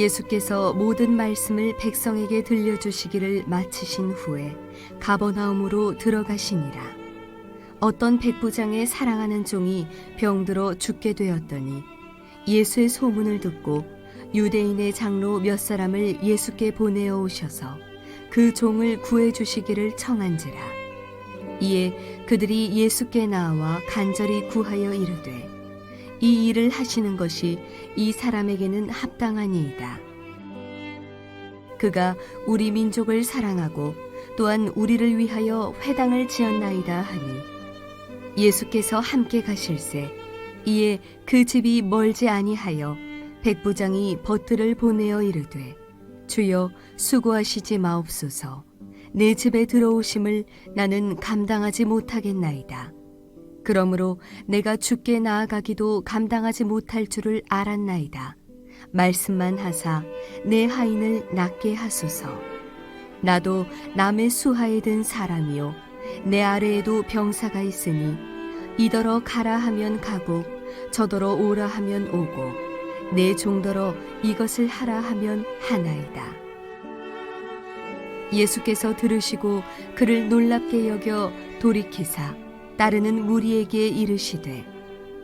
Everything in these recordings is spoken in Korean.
예수께서 모든 말씀을 백성에게 들려주시기를 마치신 후에 가버나움으로 들어가시니라. 어떤 백부장의 사랑하는 종이 병들어 죽게 되었더니 예수의 소문을 듣고 유대인의 장로 몇 사람을 예수께 보내어 오셔서 그 종을 구해 주시기를 청한지라. 이에 그들이 예수께 나와 간절히 구하여 이르되 이 일을 하시는 것이 이 사람에게는 합당하니이다. 그가 우리 민족을 사랑하고 또한 우리를 위하여 회당을 지었나이다 하니 예수께서 함께 가실새 이에 그 집이 멀지 아니하여 백부장이 버틀을 보내어 이르되 주여 수고하시지 마옵소서. 내 집에 들어오심을 나는 감당하지 못하겠나이다. 그러므로 내가 주께 나아가기도 감당하지 못할 줄을 알았나이다. 말씀만 하사 내 하인을 낫게 하소서. 나도 남의 수하에 든 사람이요 내 아래에도 병사가 있으니 이더러 가라 하면 가고 저더러 오라 하면 오고 내 종더러 이것을 하라 하면 하나이다. 예수께서 들으시고 그를 놀랍게 여겨 돌이키사 따르는 무리에게 이르시되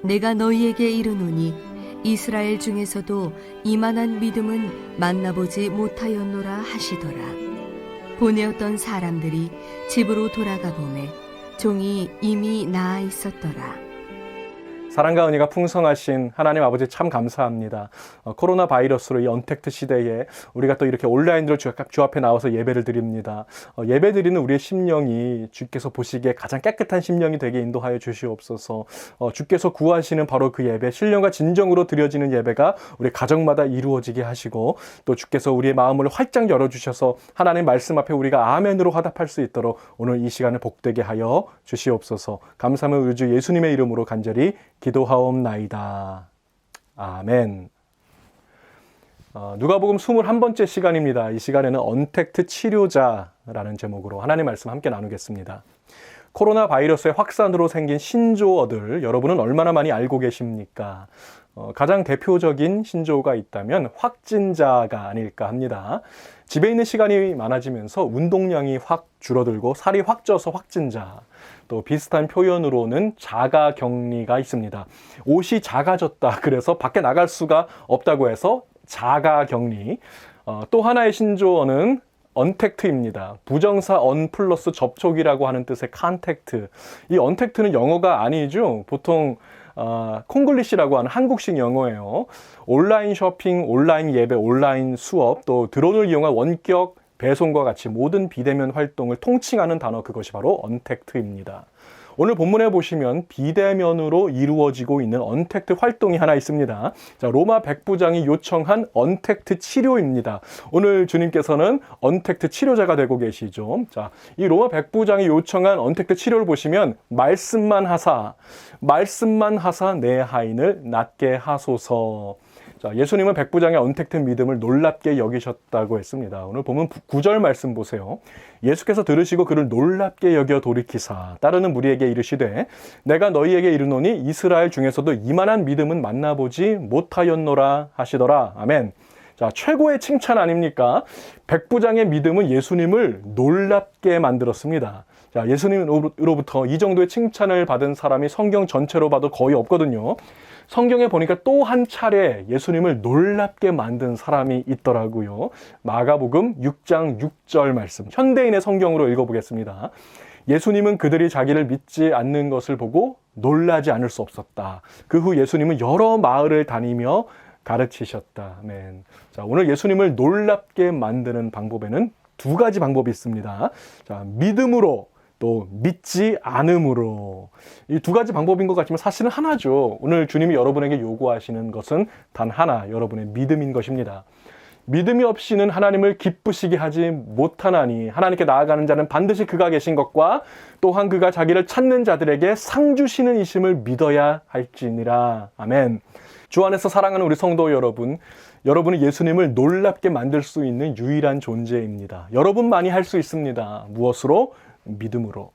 내가 너희에게 이르노니 이스라엘 중에서도 이만한 믿음은 만나보지 못하였노라 하시더라. 보내었던 사람들이 집으로 돌아가 보매 종이 이미 나아 있었더라. 사랑과 은혜가 풍성하신 하나님 아버지 참 감사합니다. 코로나 바이러스로 이 언택트 시대에 우리가 또 이렇게 온라인으로 주 앞에 나와서 예배를 드립니다. 예배 드리는 우리의 심령이 주께서 보시기에 가장 깨끗한 심령이 되게 인도하여 주시옵소서. 주께서 구하시는 바로 그 예배, 신령과 진정으로 드려지는 예배가 우리 가정마다 이루어지게 하시고 또 주께서 우리의 마음을 활짝 열어주셔서 하나님 말씀 앞에 우리가 아멘으로 화답할 수 있도록 오늘 이 시간을 복되게 하여 주시옵소서. 감사하며 우리 주 예수님의 이름으로 간절히 기도하옵나이다. 아멘. 누가복음 21번째 시간입니다. 이 시간에는 언택트 치료자라는 제목으로 하나님의 말씀 함께 나누겠습니다. 코로나 바이러스의 확산으로 생긴 신조어들 여러분은 얼마나 많이 알고 계십니까? 가장 대표적인 신조어가 있다면 확진자가 아닐까 합니다. 집에 있는 시간이 많아지면서 운동량이 확 줄어들고 살이 확 쪄서 확진자, 또 비슷한 표현으로는 자가격리가 있습니다. 옷이 작아졌다 그래서 밖에 나갈 수가 없다고 해서 자가격리. 또 하나의 신조어는 언택트입니다. 부정사 언 플러스 접촉이라고 하는 뜻의 컨택트. 이 언택트는 영어가 아니죠. 보통 콩글리시라고 하는 한국식 영어예요. 온라인 쇼핑, 온라인 예배, 온라인 수업, 또 드론을 이용한 원격 배송과 같이 모든 비대면 활동을 통칭하는 단어, 그것이 바로 언택트입니다. 오늘 본문에 보시면 비대면으로 이루어지고 있는 언택트 활동이 하나 있습니다. 자, 로마 백부장이 요청한 언택트 치료입니다. 오늘 주님께서는 언택트 치료자가 되고 계시죠. 자, 이 로마 백부장이 요청한 언택트 치료를 보시면 말씀만 하사 내 하인을 낫게 하소서. 자, 예수님은 백부장의 언택트 믿음을 놀랍게 여기셨다고 했습니다. 오늘 보면 9절 말씀 보세요. 예수께서 들으시고 그를 놀랍게 여겨 돌이키사 따르는 무리에게 이르시되 내가 너희에게 이르노니 이스라엘 중에서도 이만한 믿음은 만나보지 못하였노라 하시더라. 아멘. 자, 최고의 칭찬 아닙니까? 백부장의 믿음은 예수님을 놀랍게 만들었습니다. 자, 예수님으로부터 이 정도의 칭찬을 받은 사람이 성경 전체로 봐도 거의 없거든요. 성경에 보니까 또 한 차례 예수님을 놀랍게 만든 사람이 있더라고요. 마가복음 6장 6절 말씀, 현대인의 성경으로 읽어보겠습니다. 예수님은 그들이 자기를 믿지 않는 것을 보고 놀라지 않을 수 없었다. 그 후 예수님은 여러 마을을 다니며 가르치셨다. 아멘. 자, 오늘 예수님을 놀랍게 만드는 방법에는 두 가지 방법이 있습니다. 자, 믿음으로 또 믿지 않음으로. 이 두 가지 방법인 것 같지만 사실은 하나죠. 오늘 주님이 여러분에게 요구하시는 것은 단 하나, 여러분의 믿음인 것입니다. 믿음이 없이는 하나님을 기쁘시게 하지 못하나니 하나님께 나아가는 자는 반드시 그가 계신 것과 또한 그가 자기를 찾는 자들에게 상 주시는 이심을 믿어야 할지니라. 아멘. 주 안에서 사랑하는 우리 성도 여러분, 여러분은 예수님을 놀랍게 만들 수 있는 유일한 존재입니다. 여러분만이 할 수 있습니다. 무엇으로? 믿음으로.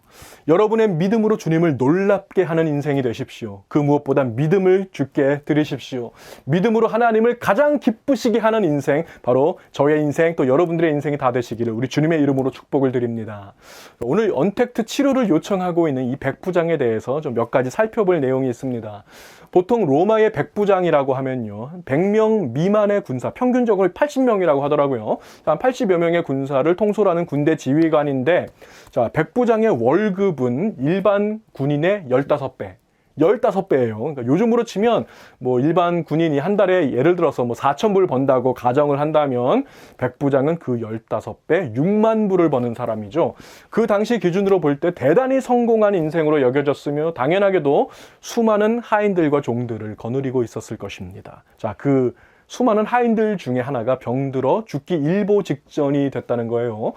여러분의 믿음으로 주님을 놀랍게 하는 인생이 되십시오. 그 무엇보다 믿음을 주께 드리십시오. 믿음으로 하나님을 가장 기쁘시게 하는 인생, 바로 저의 인생 또 여러분들의 인생이 다 되시기를 우리 주님의 이름으로 축복을 드립니다. 오늘 언택트 치료를 요청하고 있는 이 백부장에 대해서 좀 몇 가지 살펴볼 내용이 있습니다. 보통 로마의 백부장이라고 하면요, 100명 미만의 군사, 평균적으로 80명이라고 하더라고요. 한 80여 명의 군사를 통솔하는 군대 지휘관인데, 자, 백부장의 월급은 일반 군인의 15배. 15배예요. 그러니까 요즘으로 치면 뭐 일반 군인이 한 달에 예를 들어서 뭐 4,000불 번다고 가정을 한다면 백부장은 그 15배 6만 불을 버는 사람이죠. 그 당시 기준으로 볼 때 대단히 성공한 인생으로 여겨졌으며 당연하게도 수많은 하인들과 종들을 거느리고 있었을 것입니다. 자, 그 수많은 하인들 중에 하나가 병들어 죽기 일보 직전이 됐다는 거예요.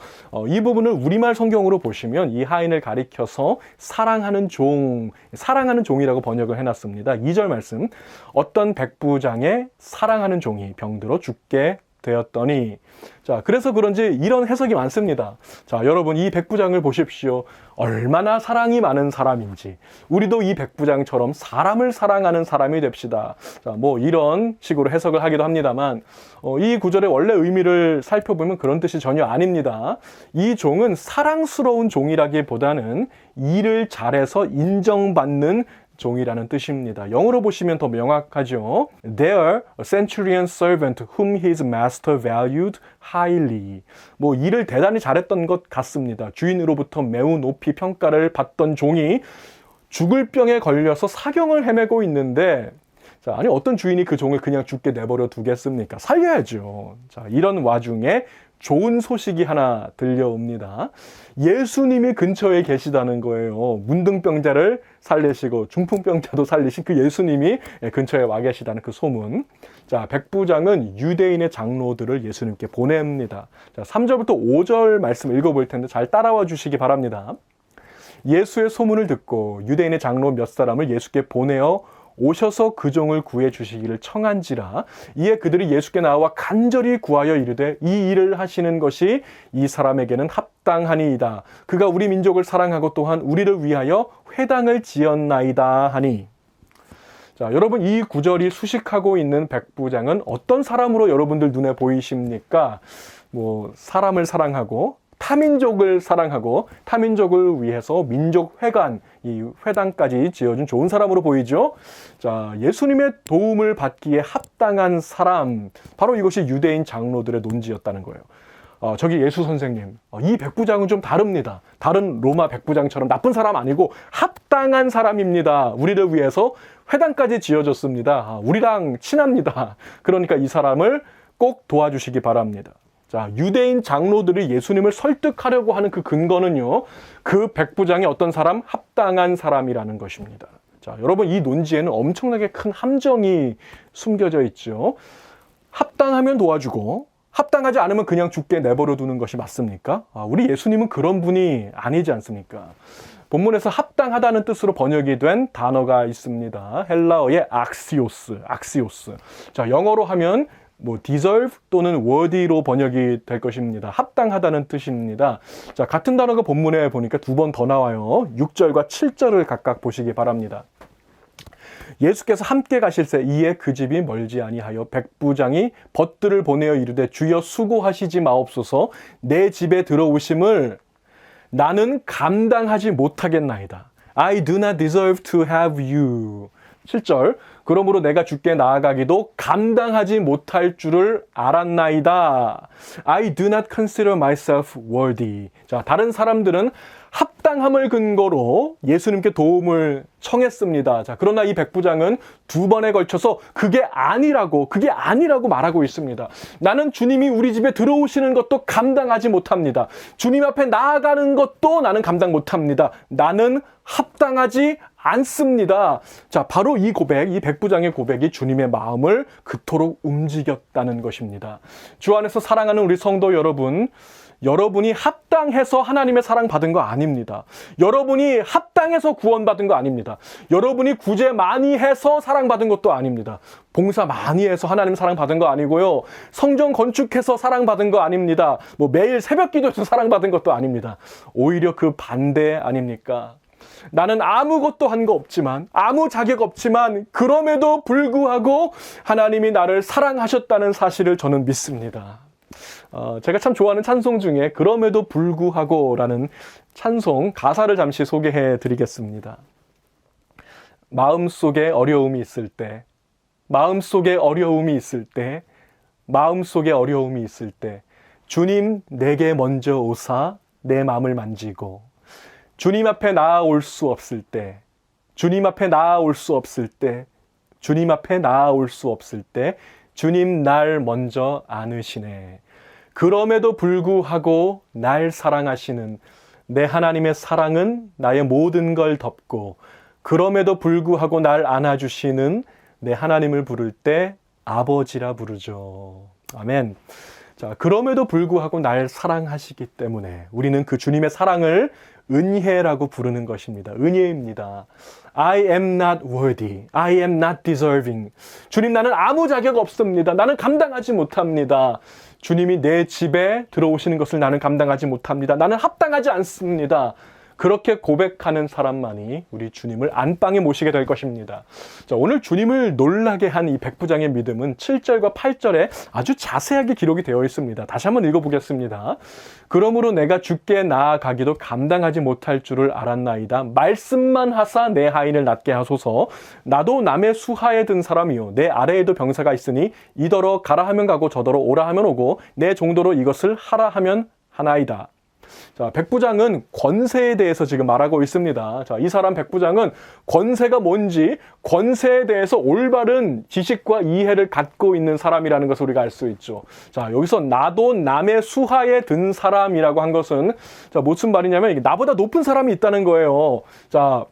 이 부분을 우리말 성경으로 보시면 이 하인을 가리켜서 사랑하는 종이라고 번역을 해놨습니다. 2절 말씀, 어떤 백부장의 사랑하는 종이 병들어 죽게 되었더니, 자, 그래서 그런지 이런 해석이 많습니다. 자, 여러분, 이 백부장을 보십시오. 얼마나 사랑이 많은 사람인지. 우리도 이 백부장처럼 사람을 사랑하는 사람이 됩시다. 자, 뭐 이런 식으로 해석을 하기도 합니다만, 이 구절의 원래 의미를 살펴보면 그런 뜻이 전혀 아닙니다. 이 종은 사랑스러운 종이라기보다는 일을 잘해서 인정받는 종이라는 뜻입니다. 영어로 보시면 더 명확하죠. There, a centurion servant whom his master valued highly. 뭐 일을 대단히 잘했던 것 같습니다. 주인으로부터 매우 높이 평가를 받던 종이 죽을 병에 걸려서 사경을 헤매고 있는데, 자, 아니 어떤 주인이 그 종을 그냥 죽게 내버려 두겠습니까? 살려야죠. 자, 이런 와중에 좋은 소식이 하나 들려옵니다. 예수님이 근처에 계시다는 거예요. 문둥병자를 살리시고 중풍병자도 살리신 그 예수님이 근처에 와 계시다는 그 소문. 자, 백부장은 유대인의 장로들을 예수님께 보냅니다. 자, 3절부터 5절 말씀 읽어볼 텐데 잘 따라와 주시기 바랍니다. 예수의 소문을 듣고 유대인의 장로 몇 사람을 예수께 보내어 오셔서 그 종을 구해 주시기를 청한지라. 이에 그들이 예수께 나와 간절히 구하여 이르되 이 일을 하시는 것이 이 사람에게는 합당하니이다. 그가 우리 민족을 사랑하고 또한 우리를 위하여 회당을 지었나이다 하니. 자, 여러분, 이 구절이 수식하고 있는 백부장은 어떤 사람으로 여러분들 눈에 보이십니까? 뭐 사람을 사랑하고 타민족을 사랑하고 타민족을 위해서 민족회관, 이 회당까지 지어준 좋은 사람으로 보이죠. 자, 예수님의 도움을 받기에 합당한 사람, 바로 이것이 유대인 장로들의 논지였다는 거예요. 저기 예수 선생님, 이 백부장은 좀 다릅니다. 다른 로마 백부장처럼 나쁜 사람 아니고 합당한 사람입니다. 우리를 위해서 회당까지 지어줬습니다. 우리랑 친합니다. 그러니까 이 사람을 꼭 도와주시기 바랍니다. 자, 유대인 장로들이 예수님을 설득하려고 하는 그 근거는요, 그 백부장이 어떤 사람? 합당한 사람이라는 것입니다. 자, 여러분, 이 논지에는 엄청나게 큰 함정이 숨겨져 있죠. 합당하면 도와주고 합당하지 않으면 그냥 죽게 내버려 두는 것이 맞습니까? 우리 예수님은 그런 분이 아니지 않습니까? 본문에서 합당하다는 뜻으로 번역이 된 단어가 있습니다. 헬라어의 악시오스. 자, 영어로 하면 뭐 deserve 또는 worthy로 번역이 될 것입니다. 합당하다는 뜻입니다. 자, 같은 단어가 본문에 보니까 두 번 더 나와요. 6절과 7절을 각각 보시기 바랍니다. 예수께서 함께 가실새 이에 그 집이 멀지 아니하여 백부장이 벗들을 보내어 이르되 주여 수고하시지 마옵소서 내 집에 들어오심을 나는 감당하지 못하겠나이다. I do not deserve to have you. 7절, 그러므로 내가 주께 나아가기도 감당하지 못할 줄을 알았나이다. I do not consider myself worthy. 자, 다른 사람들은 합당함을 근거로 예수님께 도움을 청했습니다. 자, 그러나 이 백부장은 두 번에 걸쳐서 그게 아니라고 말하고 있습니다. 나는 주님이 우리 집에 들어오시는 것도 감당하지 못합니다. 주님 앞에 나아가는 것도 나는 감당 못합니다. 나는 합당하지 않습니다. 자, 바로 이 고백, 이 백부장의 고백이 주님의 마음을 그토록 움직였다는 것입니다. 주 안에서 사랑하는 우리 성도 여러분, 여러분이 합당해서 하나님의 사랑 받은 거 아닙니다. 여러분이 합당해서 구원받은 거 아닙니다. 여러분이 구제 많이 해서 사랑받은 것도 아닙니다. 봉사 많이 해서 하나님 사랑 받은 거 아니고요. 성전 건축해서 사랑받은 거 아닙니다. 뭐 매일 새벽 기도해서 사랑받은 것도 아닙니다. 오히려 그 반대 아닙니까? 나는 아무것도 한 거 없지만, 아무 자격 없지만, 그럼에도 불구하고 하나님이 나를 사랑하셨다는 사실을 저는 믿습니다. 제가 참 좋아하는 찬송 중에 그럼에도 불구하고라는 찬송 가사를 잠시 소개해 드리겠습니다. 마음속에 어려움이 있을 때, 마음속에 어려움이 있을 때, 마음속에 어려움이 있을 때, 주님 내게 먼저 오사 내 마음을 만지고, 주님 앞에 나아올 수 없을 때, 주님 앞에 나아올 수 없을 때, 주님 앞에 나아올 수 없을 때, 주님 날 먼저 안으시네. 그럼에도 불구하고 날 사랑하시는 내 하나님의 사랑은 나의 모든 걸 덮고, 그럼에도 불구하고 날 안아주시는 내 하나님을 부를 때 아버지라 부르죠. 아멘. 자, 그럼에도 불구하고 날 사랑하시기 때문에 우리는 그 주님의 사랑을 은혜라고 부르는 것입니다. 은혜입니다. I am not worthy. I am not deserving. 주님, 나는 아무 자격 없습니다. 나는 감당하지 못합니다. 주님이 내 집에 들어오시는 것을 나는 감당하지 못합니다. 나는 합당하지 않습니다. 그렇게 고백하는 사람만이 우리 주님을 안방에 모시게 될 것입니다. 자, 오늘 주님을 놀라게 한 이 백부장의 믿음은 7절과 8절에 아주 자세하게 기록이 되어 있습니다. 다시 한번 읽어보겠습니다. 그러므로 내가 주께 나아가기도 감당하지 못할 줄을 알았나이다. 말씀만 하사 내 하인을 낫게 하소서. 나도 남의 수하에 든 사람이요 내 아래에도 병사가 있으니 이더러 가라 하면 가고 저더러 오라 하면 오고 내 정도로 이것을 하라 하면 하나이다. 자, 백부장은 권세에 대해서 지금 말하고 있습니다. 자, 이 사람 백부장은 권세가 뭔지, 권세에 대해서 올바른 지식과 이해를 갖고 있는 사람이라는 것을 우리가 알 수 있죠. 자, 여기서 나도 남의 수하에 든 사람이라고 한 것은, 자, 무슨 말이냐면 이게 나보다 높은 사람이 있다는 거예요. 자,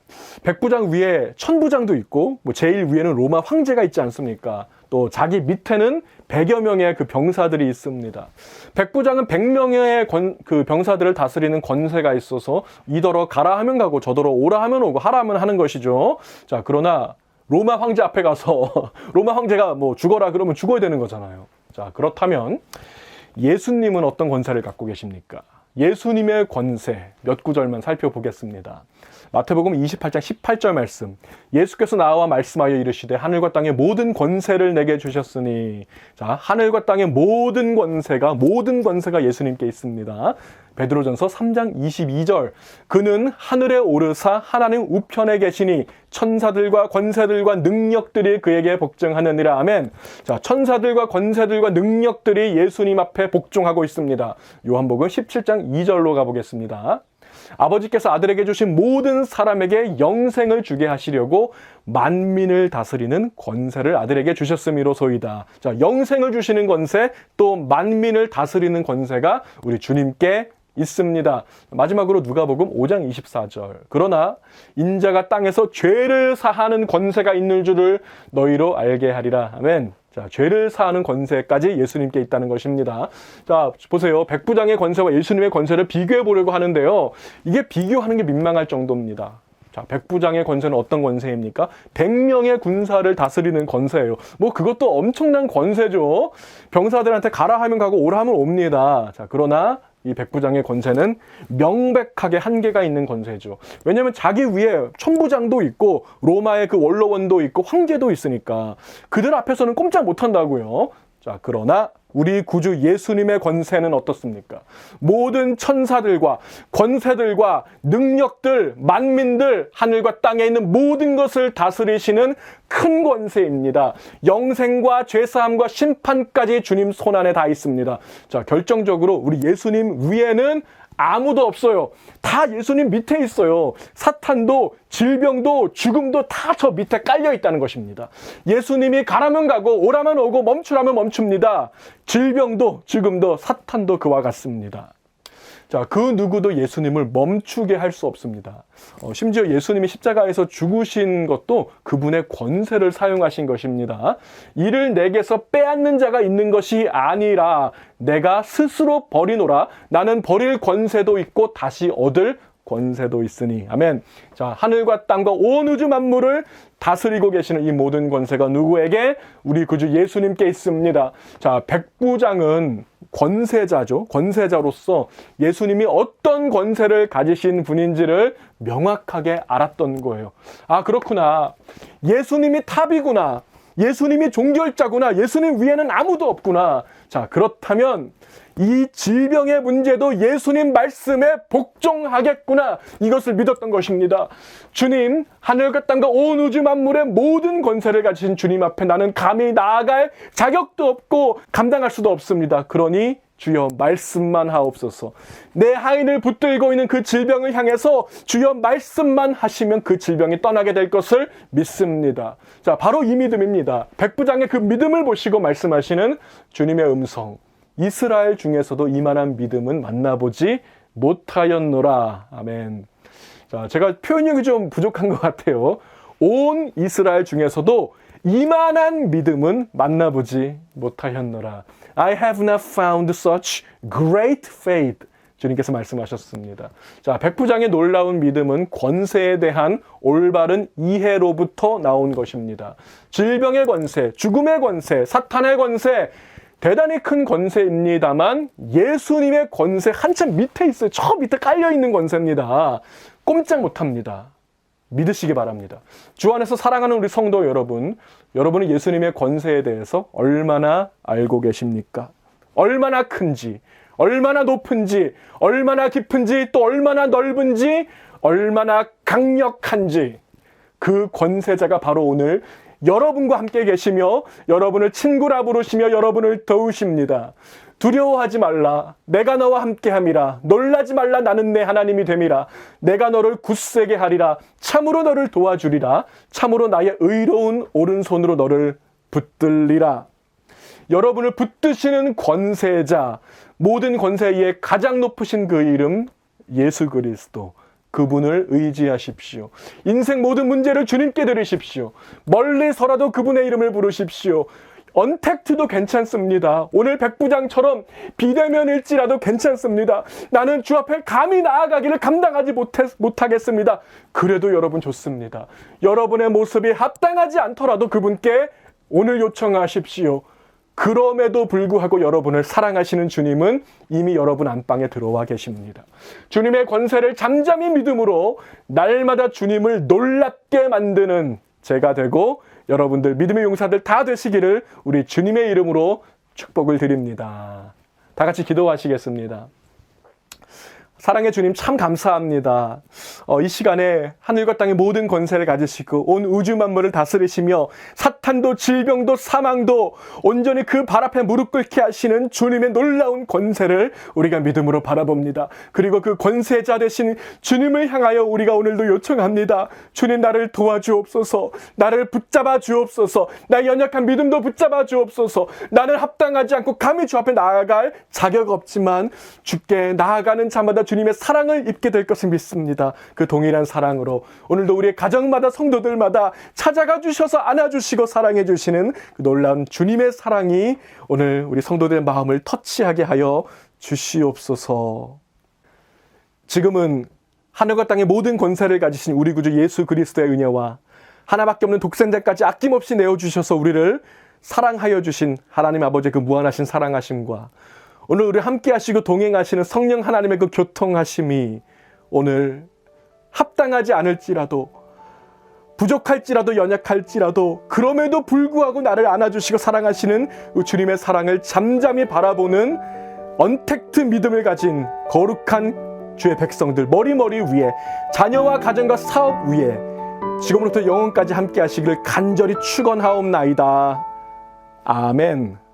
백부장 위에 천부장도 있고, 뭐 제일 위에는 로마 황제가 있지 않습니까? 또 자기 밑에는 100여 명의 그 병사들이 있습니다. 백부장은 100명의 그 병사들을 다스리는 권세가 있어서 이더러 가라 하면 가고 저더러 오라 하면 오고 하라 하면 하는 것이죠. 자, 그러나 로마 황제 앞에 가서 로마 황제가 뭐 죽어라 그러면 죽어야 되는 거잖아요. 자, 그렇다면 예수님은 어떤 권세를 갖고 계십니까? 예수님의 권세 몇 구절만 살펴보겠습니다. 마태복음 28장 18절 말씀. 예수께서 나와 말씀하여 이르시되 하늘과 땅의 모든 권세를 내게 주셨으니. 자, 하늘과 땅의 모든 권세가 예수님께 있습니다. 베드로전서 3장 22절. 그는 하늘에 오르사 하나님 우편에 계시니 천사들과 권세들과 능력들이 그에게 복종하느니라. 아멘. 자, 천사들과 권세들과 능력들이 예수님 앞에 복종하고 있습니다. 요한복음 17장 2절로 가보겠습니다. 아버지께서 아들에게 주신 모든 사람에게 영생을 주게 하시려고 만민을 다스리는 권세를 아들에게 주셨음이로소이다. 자, 영생을 주시는 권세, 또 만민을 다스리는 권세가 우리 주님께 있습니다. 마지막으로 누가복음 5장 24절. 그러나 인자가 땅에서 죄를 사하는 권세가 있는 줄을 너희로 알게 하리라. 아멘. 자, 죄를 사하는 권세까지 예수님께 있다는 것입니다. 자, 보세요. 백부장의 권세와 예수님의 권세를 비교해 보려고 하는데요. 이게 비교하는 게 민망할 정도입니다. 자, 백부장의 권세는 어떤 권세입니까? 100명의 군사를 다스리는 권세예요. 뭐 그것도 엄청난 권세죠. 병사들한테 가라 하면 가고 오라 하면 옵니다. 자, 그러나 이 백부장의 권세는 명백하게 한계가 있는 권세죠. 왜냐하면 자기 위에 천부장도 있고 로마의 그 원로원도 있고 황제도 있으니까 그들 앞에서는 꼼짝 못한다고요. 자, 그러나 우리 구주 예수님의 권세는 어떻습니까? 모든 천사들과 권세들과 능력들, 만민들, 하늘과 땅에 있는 모든 것을 다스리시는 큰 권세입니다. 영생과 죄사함과 심판까지 주님 손안에 다 있습니다. 자, 결정적으로 우리 예수님 위에는 아무도 없어요. 다 예수님 밑에 있어요. 사탄도 질병도 죽음도 다 저 밑에 깔려 있다는 것입니다. 예수님이 가라면 가고 오라면 오고 멈추라면 멈춥니다. 질병도 죽음도 사탄도 그와 같습니다. 자, 그 누구도 예수님을 멈추게 할 수 없습니다. 심지어 예수님이 십자가에서 죽으신 것도 그분의 권세를 사용하신 것입니다. 이를 내게서 빼앗는 자가 있는 것이 아니라 내가 스스로 버리노라. 나는 버릴 권세도 있고 다시 얻을 권세도 있으니. 아멘. 자, 하늘과 땅과 온 우주 만물을 다스리고 계시는 이 모든 권세가 누구에게? 우리 구주 예수님께 있습니다. 자, 백부장은 권세자죠. 권세자로서 예수님이 어떤 권세를 가지신 분인지를 명확하게 알았던 거예요. 아, 그렇구나. 예수님이 탑이구나. 예수님이 종결자구나. 예수님 위에는 아무도 없구나. 자, 그렇다면 이 질병의 문제도 예수님 말씀에 복종하겠구나. 이것을 믿었던 것입니다. 주님, 하늘과 땅과 온 우주 만물의 모든 권세를 가지신 주님 앞에 나는 감히 나아갈 자격도 없고 감당할 수도 없습니다. 그러니 주여 말씀만 하옵소서. 내 하인을 붙들고 있는 그 질병을 향해서 주여 말씀만 하시면 그 질병이 떠나게 될 것을 믿습니다. 자, 바로 이 믿음입니다. 백부장의 그 믿음을 보시고 말씀하시는 주님의 음성. 이스라엘 중에서도 이만한 믿음은 만나보지 못하였노라. 아멘. 자, 제가 표현력이 좀 부족한 것 같아요. 온 이스라엘 중에서도 이만한 믿음은 만나보지 못하였노라. I have not found such great faith. 주님께서 말씀하셨습니다. 자, 백부장의 놀라운 믿음은 권세에 대한 올바른 이해로부터 나온 것입니다. 질병의 권세, 죽음의 권세, 사탄의 권세, 대단히 큰 권세입니다만 예수님의 권세 한참 밑에 있어요. 저 밑에 깔려있는 권세입니다. 꼼짝 못합니다. 믿으시기 바랍니다. 주 안에서 사랑하는 우리 성도 여러분, 여러분은 예수님의 권세에 대해서 얼마나 알고 계십니까? 얼마나 큰지, 얼마나 높은지, 얼마나 깊은지, 또 얼마나 넓은지, 얼마나 강력한지, 그 권세자가 바로 오늘 여러분과 함께 계시며 여러분을 친구라 부르시며 여러분을 도우십니다. 두려워하지 말라. 내가 너와 함께함이라. 놀라지 말라. 나는 내 하나님이 됨이라. 내가 너를 굳세게 하리라. 참으로 너를 도와주리라. 참으로 나의 의로운 오른손으로 너를 붙들리라. 여러분을 붙드시는 권세자, 모든 권세 위에 가장 높으신 그 이름 예수 그리스도. 그분을 의지하십시오. 인생 모든 문제를 주님께 드리십시오. 멀리서라도 그분의 이름을 부르십시오. 언택트도 괜찮습니다. 오늘 백부장처럼 비대면일지라도 괜찮습니다. 나는 주 앞에 감히 나아가기를 감당하지 못하겠습니다. 그래도 여러분 좋습니다. 여러분의 모습이 합당하지 않더라도 그분께 오늘 요청하십시오. 그럼에도 불구하고 여러분을 사랑하시는 주님은 이미 여러분 안방에 들어와 계십니다. 주님의 권세를 잠잠히 믿음으로 날마다 주님을 놀랍게 만드는 제가 되고 여러분들 믿음의 용사들 다 되시기를 우리 주님의 이름으로 축복을 드립니다. 다 같이 기도하시겠습니다. 사랑의 주님 참 감사합니다. 이 시간에 하늘과 땅의 모든 권세를 가지시고 온 우주 만물을 다스리시며 사탄도 질병도 사망도 온전히 그 발 앞에 무릎 꿇게 하시는 주님의 놀라운 권세를 우리가 믿음으로 바라봅니다. 그리고 그 권세자 되신 주님을 향하여 우리가 오늘도 요청합니다. 주님 나를 도와주옵소서. 나를 붙잡아 주옵소서. 나의 연약한 믿음도 붙잡아 주옵소서. 나는 합당하지 않고 감히 주 앞에 나아갈 자격 없지만 주께 나아가는 자마다 주님의 사랑을 입게 될 것을 믿습니다. 그 동일한 사랑으로 오늘도 우리의 가정마다 성도들마다 찾아가 주셔서 안아주시고 사랑해 주시는 그 놀라운 주님의 사랑이 오늘 우리 성도들의 마음을 터치하게 하여 주시옵소서. 지금은 하늘과 땅의 모든 권세를 가지신 우리 구주 예수 그리스도의 은혜와 하나밖에 없는 독생자까지 아낌없이 내어주셔서 우리를 사랑하여 주신 하나님 아버지의 그 무한하신 사랑하심과 오늘 우리 함께 하시고 동행하시는 성령 하나님의 그 교통하심이 오늘 합당하지 않을지라도 부족할지라도 연약할지라도 그럼에도 불구하고 나를 안아주시고 사랑하시는 주님의 사랑을 잠잠히 바라보는 언택트 믿음을 가진 거룩한 주의 백성들 머리머리 위에 자녀와 가정과 사업 위에 지금부터 영원까지 함께 하시기를 간절히 축원하옵나이다. 아멘.